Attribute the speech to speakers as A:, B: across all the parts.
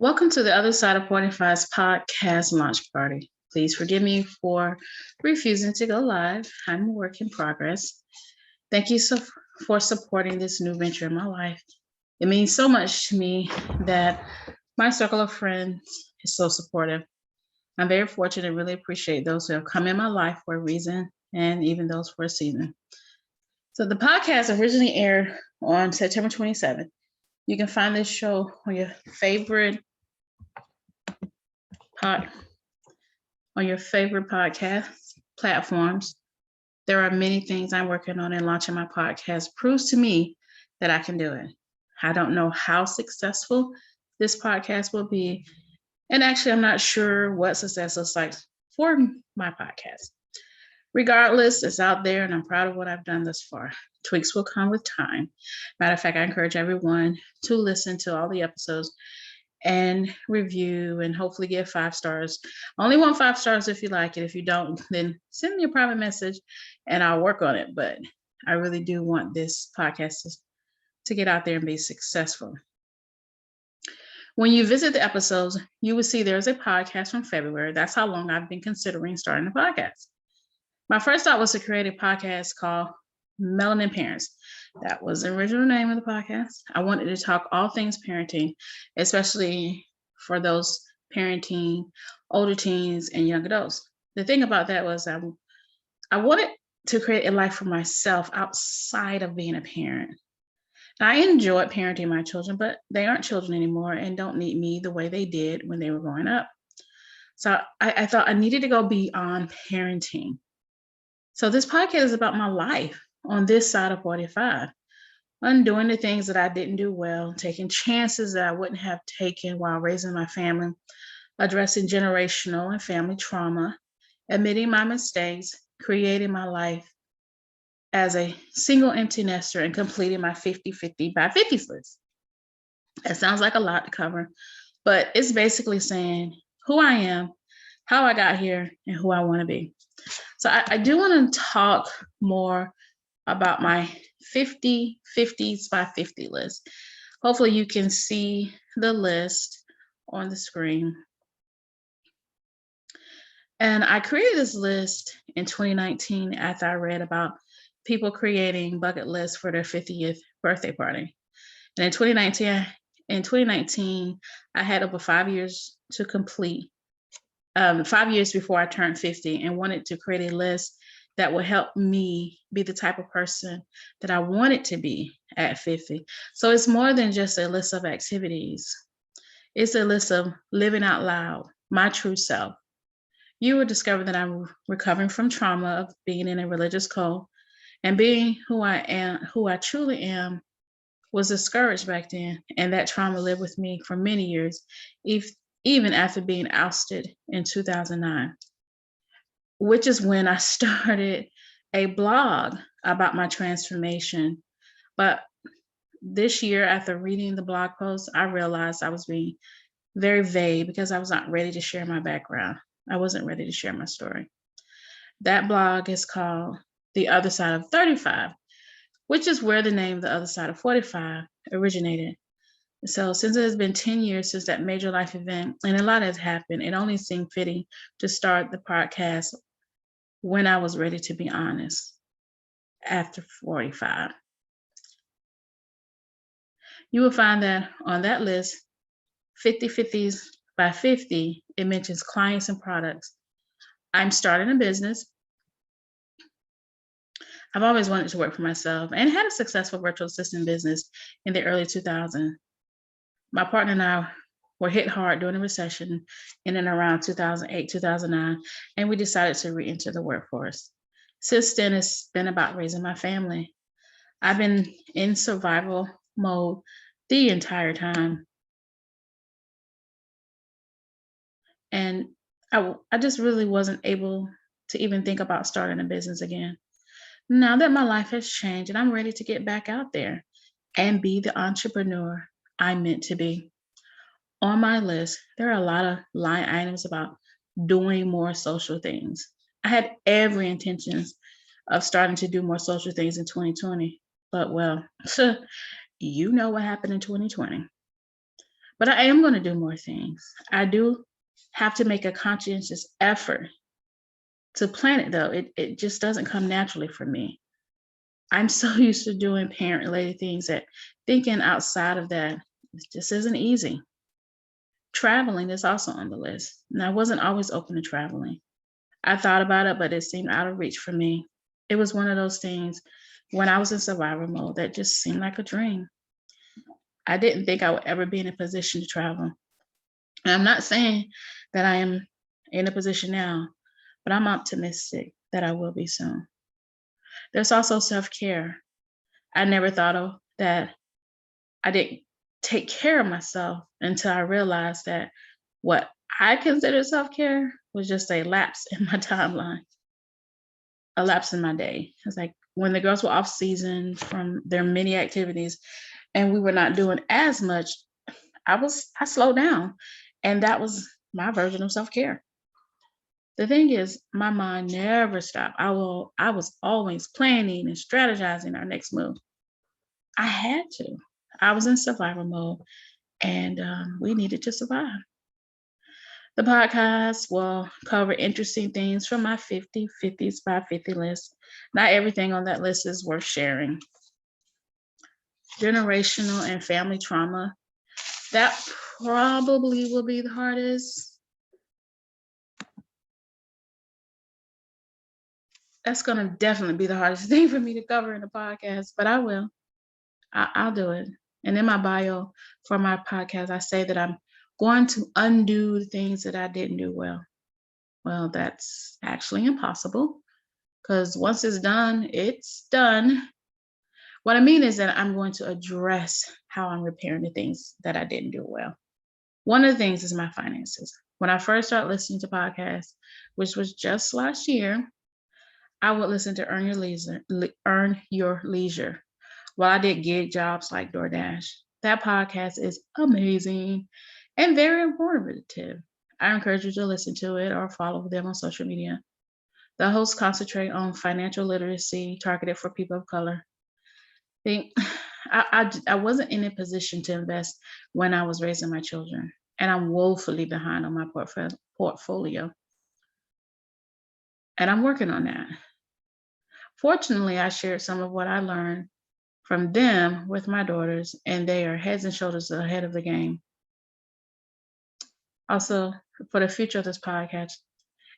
A: Welcome to the Other Side of 45's podcast launch party. Please forgive me for refusing to go live. I'm a work in progress. Thank you for supporting this new venture in my life. It means so much to me that my circle of friends is so supportive. I'm very fortunate and really appreciate those who have come in my life for a reason and even those for a season. So the podcast originally aired on September 27th. You can find this show on your favorite podcast platforms. There are many things I'm working on, and launching my podcast proves to me that I can do it. I don't know how successful this podcast will be. And actually, I'm not sure what success looks like for my podcast. Regardless, it's out there, and I'm proud of what I've done thus far. Tweaks will come with time. Matter of fact, I encourage everyone to listen to all the episodes and review and hopefully give 5 stars. I only want 5 stars if you like it. If you don't, then send me a private message and I'll work on it. But I really do want this podcast to get out there and be successful. When you visit the episodes, you will see there's a podcast from February. That's how long I've been considering starting a podcast. My first thought was to create a podcast called Melanin Parents. That was the original name of the podcast. I wanted to talk all things parenting, especially for those parenting older teens and young adults. The thing about that was I wanted to create a life for myself outside of being a parent. I enjoyed parenting my children, but they aren't children anymore and don't need me the way they did when they were growing up. So I thought I needed to go beyond parenting. So this podcast is about my life on this side of 45, undoing the things that I didn't do well, taking chances that I wouldn't have taken while raising my family, addressing generational and family trauma, admitting my mistakes, creating my life as a single empty nester, and completing my 50-50 by 50s list. That sounds like a lot to cover, but it's basically saying who I am, how I got here, and who I want to be. So I do want to talk more about my 50-50s by 50 list. Hopefully you can see the list on the screen. And I created this list in 2019 after I read about people creating bucket lists for their 50th birthday party. And in 2019, I had over 5 years to complete, 5 years before I turned 50, and wanted to create a list that would help me be the type of person that I wanted to be at 50. So it's more than just a list of activities. It's a list of living out loud, my true self. You will discover that I'm recovering from trauma of being in a religious cult, and being who I am, who I truly am, was discouraged back then. And that trauma lived with me for many years, even after being ousted in 2009, which is when I started a blog about my transformation. But this year, after reading the blog post, I realized I was being very vague because I was not ready to share my background. I wasn't ready to share my story. That blog is called The Other Side of 35, which is where the name The Other Side of 45 originated. So since it has been 10 years since that major life event, and a lot has happened, it only seemed fitting to start the podcast when I was ready to be honest, after 45. You will find that on that list, 50-50s by 50, it mentions clients and products. I'm starting a business. I've always wanted to work for myself and had a successful virtual assistant business in the early 2000s. My partner and I were hit hard during the recession in and around 2008, 2009, and we decided to re-enter the workforce. Since then, it's been about raising my family. I've been in survival mode the entire time. And I just really wasn't able to even think about starting a business again. Now that my life has changed and I'm ready to get back out there and be the entrepreneur I meant to be. On my list, there are a lot of line items about doing more social things. I had every intentions of starting to do more social things in 2020, but well, you know what happened in 2020. But I am going to do more things. I do have to make a conscientious effort to plan it, though. It just doesn't come naturally for me. I'm so used to doing parent related things that thinking outside of that just isn't easy. Traveling is also on the list. And I wasn't always open to traveling. I thought about it, but it seemed out of reach for me. It was one of those things when I was in survival mode that just seemed like a dream. I didn't think I would ever be in a position to travel. And I'm not saying that I am in a position now, but I'm optimistic that I will be soon. There's also self care. I never thought of that. I didn't take care of myself until I realized that what I considered self care was just a lapse in my timeline, a lapse in my day. It's like when the girls were off season from their many activities and we were not doing as much, I slowed down. And that was my version of self care. The thing is, my mind never stopped. I was always planning and strategizing our next move. I had to. I was in survival mode and we needed to survive. The podcast will cover interesting things from my 50 by 50 list. Not everything on that list is worth sharing. Generational and family trauma. That probably will be the hardest. That's going to definitely be the hardest thing for me to cover in a podcast, but I will. I'll do it. And in my bio for my podcast, I say that I'm going to undo the things that I didn't do well. Well, that's actually impossible because once it's done, it's done. What I mean is that I'm going to address how I'm repairing the things that I didn't do well. One of the things is my finances. When I first started listening to podcasts, which was just last year, I would listen to Earn Your Leisure while I did gig jobs like DoorDash. That podcast is amazing and very informative. I encourage you to listen to it or follow them on social media. The hosts concentrate on financial literacy targeted for people of color. I wasn't in a position to invest when I was raising my children, and I'm woefully behind on my portfolio. And I'm working on that. Fortunately, I shared some of what I learned from them with my daughters, and they are heads and shoulders ahead of the game. Also, for the future of this podcast,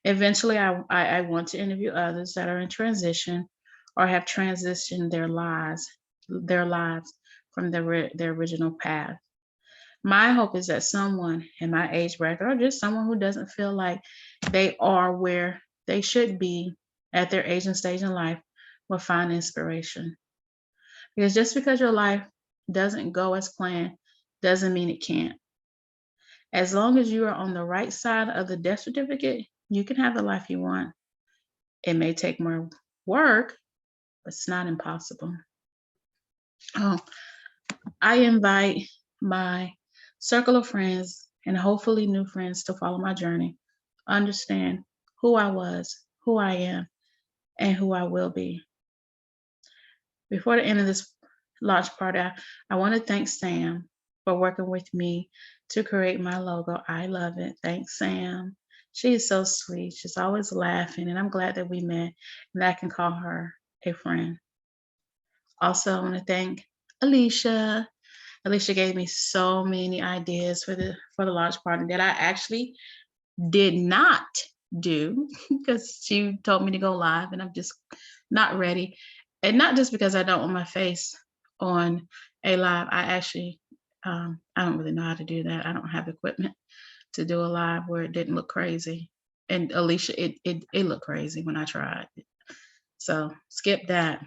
A: eventually I want to interview others that are in transition or have transitioned their lives from their original path. My hope is that someone in my age bracket or just someone who doesn't feel like they are where they should be at their age and stage in life will find inspiration. Because just because your life doesn't go as planned doesn't mean it can't. As long as you are on the right side of the death certificate, you can have the life you want. It may take more work, but it's not impossible. Oh, I invite my circle of friends and hopefully new friends to follow my journey, understand who I was, who I am, and who I will be. Before the end of this launch party, I want to thank Sam for working with me to create my logo. I love it. Thanks, Sam. She is so sweet. She's always laughing, and I'm glad that we met and I can call her a friend. Also, I want to thank Alicia. Alicia gave me so many ideas for the launch party that I actually did not do because she told me to go live and I'm just not ready. And not just because I don't want my face on a live. I actually I don't really know how to do that. I don't have equipment to do a live where it didn't look crazy. And Alicia, it looked crazy when I tried. So skip that.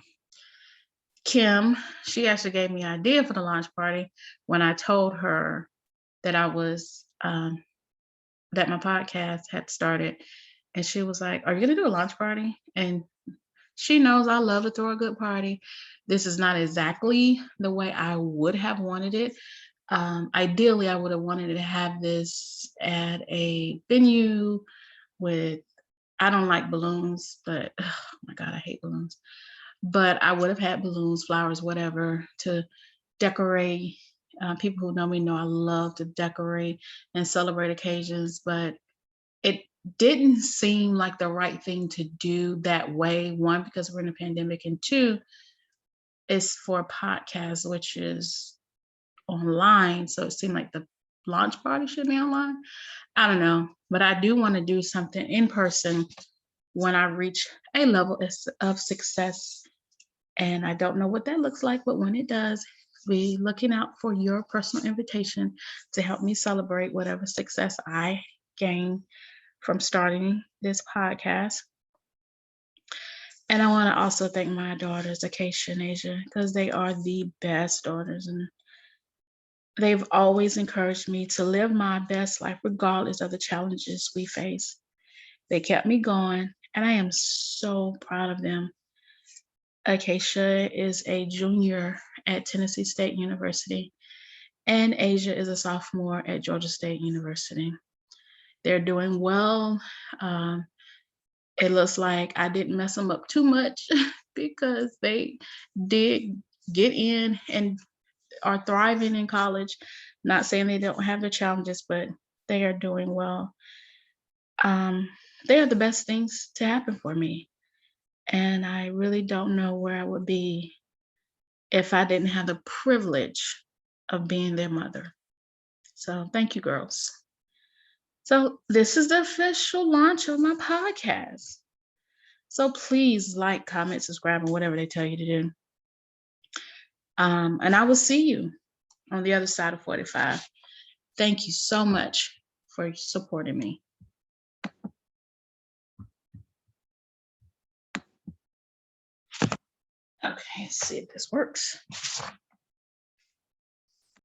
A: Kim, she actually gave me an idea for the launch party when I told her that I was that my podcast had started, and she was like, "Are you gonna do a launch party?" And she knows I love to throw a good party. This is not exactly the way I would have wanted it. Ideally, I would have wanted to have this at a venue with. I don't like balloons, but oh my God, I hate balloons. But I would have had balloons, flowers, whatever to decorate People who know me know I love to decorate and celebrate occasions, but it didn't seem like the right thing to do that way. One, because we're in a pandemic, and two, it's for a podcast, which is online. So it seemed like the launch party should be online. I don't know, but I do want to do something in person when I reach a level of success. And I don't know what that looks like, but when it does, be looking out for your personal invitation to help me celebrate whatever success I gain from starting this podcast. And I want to also thank my daughters, Acacia and Asia, because they are the best daughters. And they've always encouraged me to live my best life, regardless of the challenges we face. They kept me going, and I am so proud of them. Acacia is a junior at Tennessee State University, and Asia is a sophomore at Georgia State University. They're doing well. It looks like I didn't mess them up too much because they did get in and are thriving in college. Not saying they don't have the challenges, but they are doing well. They are the best things to happen for me. And I really don't know where I would be if I didn't have the privilege of being their mother. So thank you, girls. So this is the official launch of my podcast. So please like, comment, subscribe, and whatever they tell you to do. And I will see you on the other side of 45. Thank you so much for supporting me. Okay, let's see if this works.